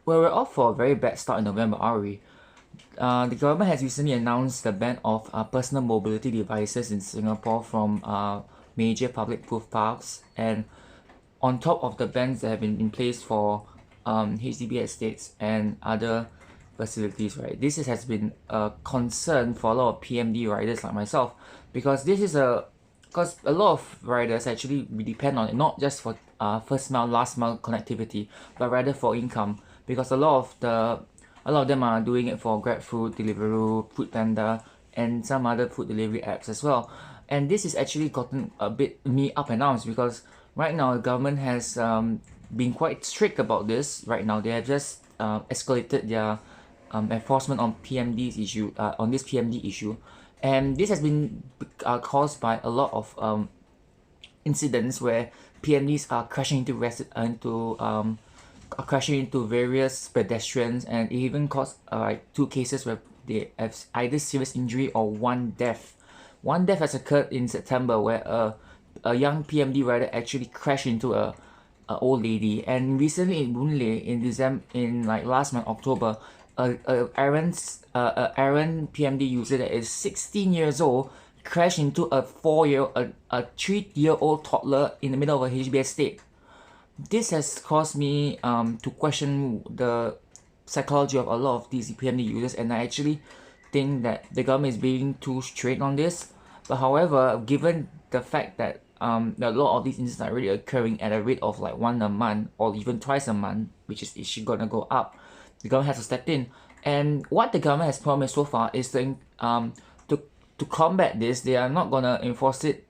Well, we're off for a very bad start in November, are we? The government has recently announced the ban of personal mobility devices in Singapore from major public footpaths, and on top of the bans that have been in place for HDB estates and other facilities, right? Has been a concern for a lot of PMD riders like myself, because a lot of riders actually we depend on it not just for first mile, last mile connectivity, but rather for income, because a lot of them are doing it for GrabFood, Deliveroo, Foodpanda, and some other food delivery apps as well. And this has actually gotten a bit me up and down, because right now the government has been quite strict about this. Right now they have just escalated their enforcement on this PMD issue, and this has been caused by a lot of incidents where PMDs are crashing into various pedestrians, and it even caused two cases where they have either serious injury or one death. One death has occurred in September, where a young PMD rider actually crashed into a old lady, and recently in Boon Lay in like last month October, a errand PMD user that is 16 years old crashed into a 3-year-old toddler in the middle of a HB estate. This has caused me to question the psychology of a lot of these PMD users, and I actually think that the government is being too straight on this. But however, given the fact that a lot of these incidents are really occurring at a rate of like one a month or even twice a month, which is actually gonna go up, the government has to step in. And what the government has promised so far is to combat this, they are not gonna enforce it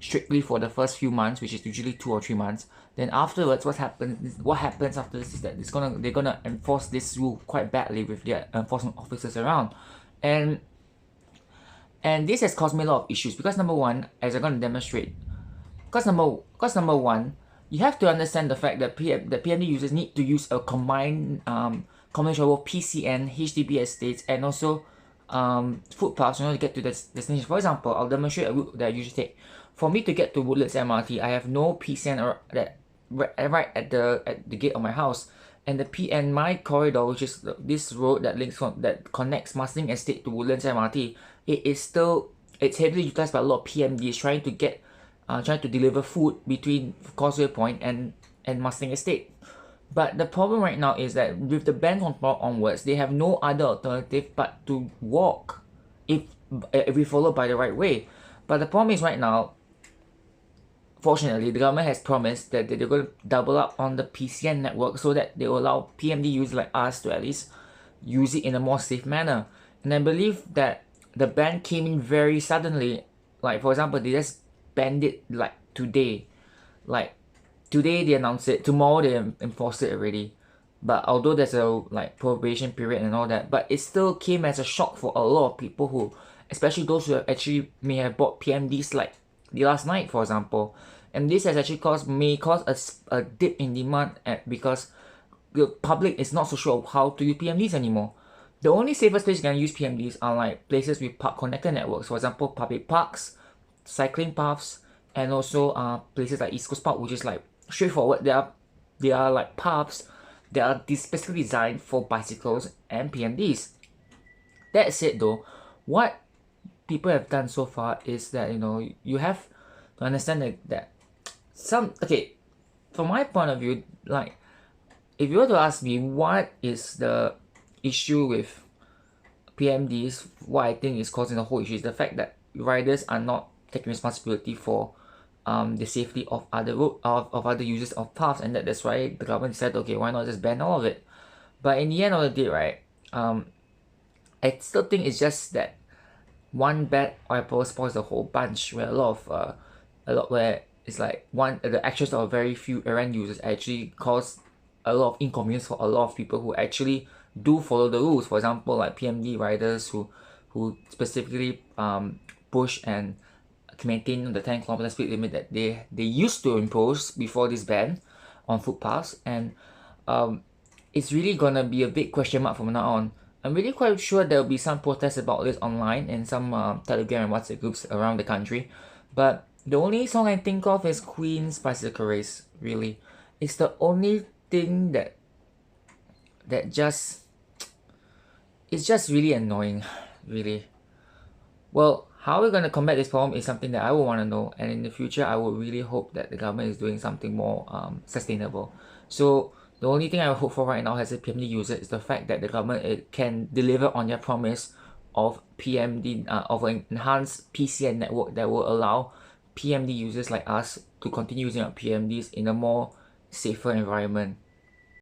strictly for the first few months, which is usually 2 or 3 months. Then afterwards, what happens after this is that they're gonna enforce this rule quite badly with their enforcement officers around, and this has caused me a lot of issues, because number one, as I'm gonna demonstrate, because number one, you have to understand the fact that the PMD users need to use a combined combination of PCN, HDB estates, and also footpaths in order to get to the destination. For example, I'll demonstrate a route that I usually take. For me to get to Woodlands MRT, I have no PCN right at the gate of my house, and my corridor, which is this road that connects Marsiling Estate to Woodlands MRT, it's heavily utilized by a lot of PMDs trying to deliver food between Causeway Point and Marsiling Estate. But the problem right now is that with the ban from tomorrow onwards, they have no other alternative but to walk, if we follow by the right way. But the problem is right now, fortunately, the government has promised that they're going to double up on the PCN network so that they will allow PMD users like us to at least use it in a more safe manner. And I believe that the ban came in very suddenly. Like, for example, they just banned it like today. Like, today they announced it, tomorrow they enforced it already. But although there's a like probation period and all that, but it still came as a shock for a lot of people who, especially those who actually may have bought PMDs like the last night, for example. And this has actually may cause a dip in demand because the public is not so sure of how to use PMDs anymore. The only safest place you can use PMDs are like places with park connector networks, for example, public parks, cycling paths, and also places like East Coast Park, which is like straightforward. They are like paths that are specifically designed for bicycles and PMDs. That said though, what people have done so far is that you have to understand that from my point of view, like if you were to ask me what is the issue with PMDs, what I think is causing the whole issue is the fact that riders are not taking responsibility for the safety of other users of paths, and that's why the government said, okay, why not just ban all of it? But in the end of the day, right, I still think it's just that one bad apple spoils the whole bunch, where where it's like the actions of very few errand users actually cause a lot of inconvenience for a lot of people who actually do follow the rules. For example, like PMD riders who specifically push and maintain the 10 km speed limit that they used to impose before this ban on footpaths. And it's really gonna be a big question mark from now on. I'm really quite sure there will be some protests about this online in some Telegram and WhatsApp groups around the country. But the only song I think of is Queen's Bicycle Race, really. It's the only thing that that just it's just really annoying, really. Well, how we're going to combat this problem is something that I would want to know, and in the future, I would really hope that the government is doing something more sustainable. So the only thing I hope for right now as a PMD user is the fact that the government can deliver on their promise of PMD of an enhanced PCN network that will allow PMD users like us to continue using our PMDs in a more safer environment.